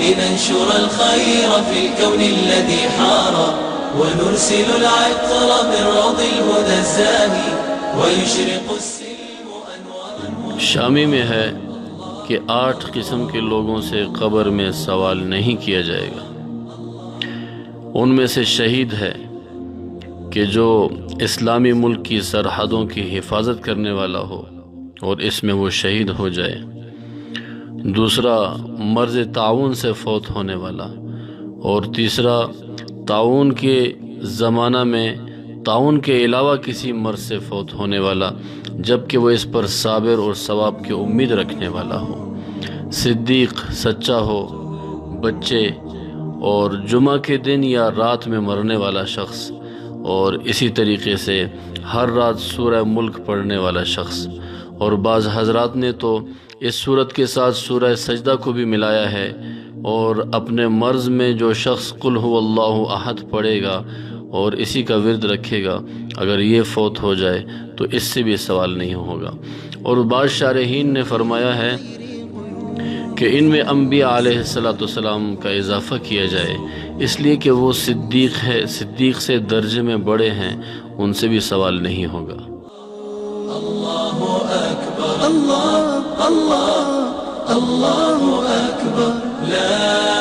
لننشر الخير في الكون الذي حار ونرسل العطر من روض الهدى الزاهي ويشرق السلم أنوارا. شامی میں ہے کہ 8 قسم کے لوگوں سے قبر میں سوال نہیں کیا جائے گا. ان میں سے شہید ہے کہ جو اسلامی ملک کی سرحدوں کی حفاظت کرنے والا ہو اور اس میں وہ شہید ہو جائے. دوسرا مرض طاعون سے فوت ہونے والا. اور تیسرا طاعون کے زمانہ میں طاعون کے علاوہ کسی مرض سے فوت ہونے والا جبکہ وہ اس پر صابر اور ثواب کی امید رکھنے والا ہو. صدیق سچا ہو. بچے اور جمعہ کے دن یا رات میں مرنے والا شخص. اور اسی طریقے سے ہر رات سورہ ملک پڑھنے والا شخص. اور بعض حضرات نے تو اس صورت کے ساتھ سورہ سجدہ کو بھی ملایا ہے. اور اپنے مرض میں جو شخص قل هو اللہ احد پڑھے گا اور اسی کا ورد رکھے گا اگر یہ فوت ہو جائے تو اس سے بھی سوال نہیں ہوگا. اور بعض شارحین نے فرمایا ہے کہ ان میں انبیاء علیہ السلام کا اضافہ کیا جائے اس لیے کہ وہ صدیق ہے، صدیق سے درجے میں بڑے ہیں، ان سے بھی سوال نہیں ہوگا. اللہ اکبر اللہ اللہ اللہ اکبر لا